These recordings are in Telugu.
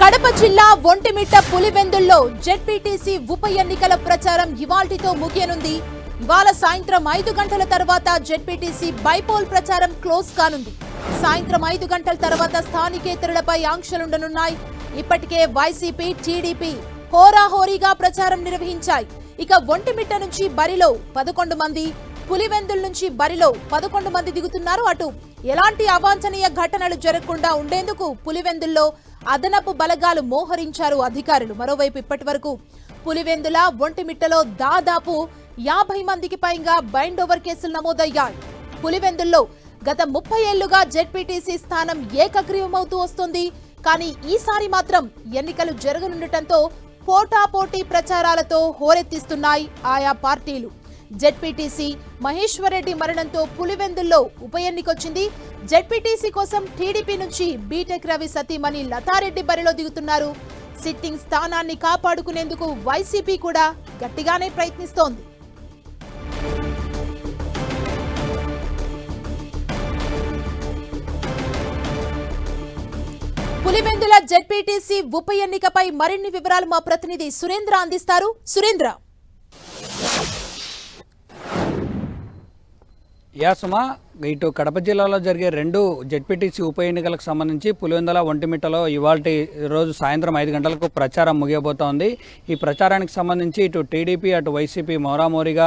కడప జిల్లా ఒంటిమిట్ట పులివెందుల్లో జెడ్పీటీసీ ఉప ఎన్నికల ప్రచారం ఇవాల్టితో ముగియనుంది. ఇవాళ సాయంత్రం 5 గంటల తర్వాత జెడ్పీటీసీ బైపోల్ ప్రచారం క్లోజ్ కానుంది. సాయంత్రం 5 గంటల తర్వాత స్థానికేతరులపై ఆంక్షలుండనున్నాయి. ఇప్పటికే వైసీపీ, టీడీపీ హోరాహోరీగా ప్రచారం నిర్వహించాయి. ఇక ఒంటిమిట్ట నుంచి బరిలో 11 మంది, పులివెందుల నుంచి బరిలో 11 మంది దిగుతున్నారు. అటు ఎలాంటి అవాంఛనీయ ఘటనలు జరగకుండా ఉండేందుకు పులివెందుల్లో అదనపు బలగాలు మోహరించారు అధికారులు. మరోవైపు ఇప్పటి వరకు పులివెందుల, ఒంటిమిట్టలో దాదాపు 50 మందికి పైగా బైండ్ ఓవర్ కేసులు నమోదయ్యాయి. పులివెందుల్లో గత 30 ఏళ్లుగా జెడ్పీటీసీ స్థానం ఏకగ్రీవమవుతూ వస్తుంది. కానీ ఈసారి మాత్రం ఎన్నికలు జరగనుండటంతో పోటాపోటీ ప్రచారాలతో హోరెత్తిస్తున్నాయి ఆయా పార్టీలు. జెడ్పీటీసీ మహేశ్వరరెడ్డి మరణంతో పులివెందుల్లో ఉప ఎన్నికొచ్చింది. జెడ్పీటీసీ కోసం టీడీపీ నుంచి బీటెక్ రవి సతీమణి లతారెడ్డి బరిలో దిగుతున్నారు. సిట్టింగ్ స్థానాన్ని కాపాడుకునేందుకు వైసీపీ కూడా గట్టిగానే ప్రయత్నిస్తోంది. పులివెందుల జెడ్పీటీసీ ఉప ఎన్నికపై మరిన్ని వివరాలు మా ప్రతినిధి సురేంద్ర అందిస్తారు. సురేంద్ర. సుమా, ఇటు కడప జిల్లాలో జరిగే 2 జెడ్పీటీసీ ఉప ఎన్నికలకు సంబంధించి పులివెందుల, ఒంటిమిట్టలో ఇవాల్టి రోజు సాయంత్రం 5 గంటలకు ప్రచారం ముగియబోతోంది. ఈ ప్రచారానికి సంబంధించి ఇటు టీడీపీ, అటు వైసీపీ మోరామోరీగా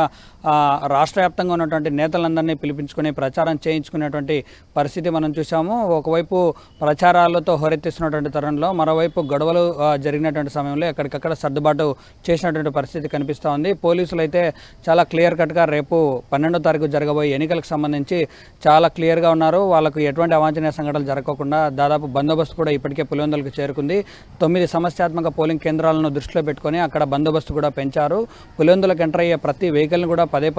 రాష్ట్ర వ్యాప్తంగా ఉన్నటువంటి నేతలందరినీ పిలిపించుకుని ప్రచారం చేయించుకునేటువంటి పరిస్థితి మనం చూసాము. ఒకవైపు ప్రచారాలతో హోరెత్తిస్తున్నటువంటి తరుణంలో మరోవైపు గొడవలు జరిగినటువంటి సమయంలో ఎక్కడికక్కడ సర్దుబాటు చేసినటువంటి పరిస్థితి కనిపిస్తూ ఉంది. పోలీసులు అయితే చాలా క్లియర్ కట్గా రేపు 12వ తారీఖు జరగబోయే ఎన్నికలకు సంబంధించి చాలా క్లియర్గా ఉన్నారు. వాళ్ళకు ఎటువంటి అవాంఛనీయ సంఘటనలు జరగకుండా దాదాపు బందోబస్తు కూడా ఇప్పటికే పులివెందులకు చేరుకుంది. 9 సమస్యాత్మక పోలింగ్ కేంద్రాలను దృష్టిలో పెట్టుకుని అక్కడ బందోబస్తు కూడా పెంచారు. పులివెందులకు ఎంటర్ అయ్యే ప్రతి వెహికల్ని కూడా పదే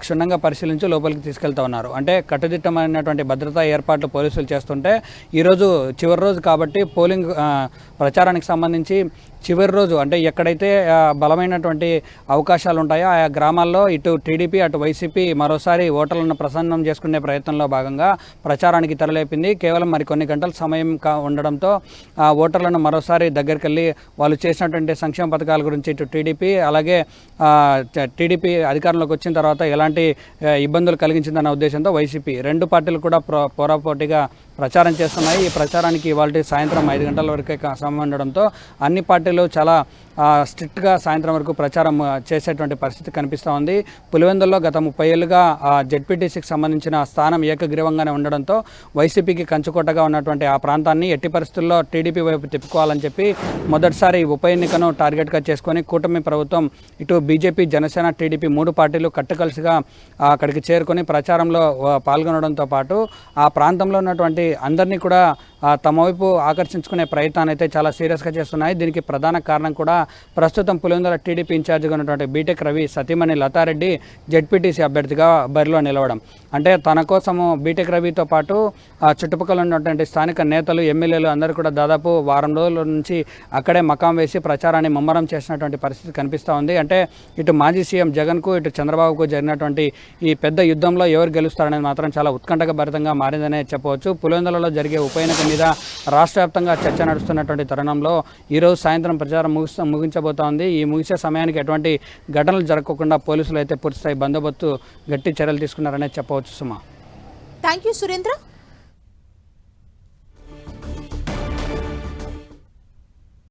క్షుణ్ణంగా పరిశీలించి లోపలికి తీసుకెళ్తా ఉన్నారు. అంటే కట్టుదిట్టమైనటువంటి భద్రతా ఏర్పాట్లు పోలీసులు చేస్తుంటే ఈరోజు చివరి రోజు కాబట్టి పోలింగ్ ప్రచారానికి సంబంధించి చివరి రోజు అంటే ఎక్కడైతే బలమైనటువంటి అవకాశాలు ఉంటాయో ఆయా గ్రామాల్లో ఇటు టీడీపీ, అటు వైసీపీ మరోసారి ఓటర్లను ప్రసన్నం చేసుకునే ప్రయత్నంలో భాగంగా ప్రచారానికి తెరలేపింది. కేవలం మరికొన్ని గంటల సమయం ఉండడంతో ఓటర్లను మరోసారి దగ్గరికి వెళ్ళి వాళ్ళు చేసినటువంటి సంక్షేమ పథకాల గురించి ఇటు టీడీపీ అలాగే టీడీపీ అధికారంలోకి వచ్చిన తర్వాత ఎలాంటి ఇబ్బందులు కలిగించిందన్న ఉద్దేశంతో వైసీపీ 2 పార్టీలు కూడా పోరాపోటీగా ప్రచారం చేస్తున్నాయి. ఈ ప్రచారానికి ఇవాళ సాయంత్రం 5 గంటల వరకే సమయం ఉండడంతో అన్ని పార్టీలు చాలా స్ట్రిక్ట్గా సాయంత్రం వరకు ప్రచారం చేసేటువంటి పరిస్థితి కనిపిస్తూ ఉంది. పులివెందుల్లో గత 30 ఏళ్లుగా జెడ్పీటీసీకి సంబంధించిన స్థానం ఏకగ్రీవంగానే ఉండడంతో వైసీపీకి కంచుకోటగా ఉన్నటువంటి ఆ ప్రాంతాన్ని ఎట్టి పరిస్థితుల్లో టీడీపీ వైపు తిప్పుకోవాలని చెప్పి మొదటిసారి ఉప ఎన్నికను టార్గెట్గా చేసుకొని కూటమి ప్రభుత్వం ఇటు బీజేపీ, జనసేన, టీడీపీ 3 పార్టీలు కట్టుకలిసిగా అక్కడికి చేరుకొని ప్రచారంలో పాల్గొనడంతో పాటు ఆ ప్రాంతంలో ఉన్నటువంటి అందరినీ కూడా తమ వైపు ఆకర్షించుకునే ప్రయత్నాన్ని అయితే చాలా సీరియస్గా చేస్తున్నాయి. దీనికి ప్రధాన కారణం కూడా ప్రస్తుతం పులివెందుల టీడీపీ ఇన్ఛార్జిగా ఉన్నటువంటి బీటెక్ రవి సతీమణి లతారెడ్డి జెడ్పీటీసీ అభ్యర్థిగా బరిలో నిలవడం. అంటే తన కోసము బీటెక్ రవితో పాటు చుట్టుపక్కల ఉన్నటువంటి స్థానిక నేతలు, ఎమ్మెల్యేలు అందరూ కూడా దాదాపు వారం రోజుల నుంచి అక్కడే మకాం వేసి ప్రచారాన్ని ముమ్మరం చేసినటువంటి పరిస్థితి కనిపిస్తూ ఉంది. అంటే ఇటు మాజీ సీఎం జగన్కు, ఇటు చంద్రబాబుకు జరిగినటువంటి ఈ పెద్ద యుద్ధంలో ఎవరు గెలుస్తారనేది మాత్రం చాలా ఉత్కంఠగా భరితంగా మారిందనే చెప్పవచ్చు. పులివెందులలో జరిగే ఉప ఎన్నిక మీద రాష్ట్ర వ్యాప్తంగా చర్చ నడుస్తున్నటువంటి తరుణంలో ఈరోజు సాయంత్రం ప్రచారం ముగించబోతోంది. ఈ ముగిసే సమయానికి ఎటువంటి ఘటనలు జరగకుండా పోలీసులు అయితే పూర్తిస్థాయి బందోబస్తు గట్టి చర్యలు తీసుకున్నారనే చెప్పవచ్చు. సుమా. Thank you Surendra.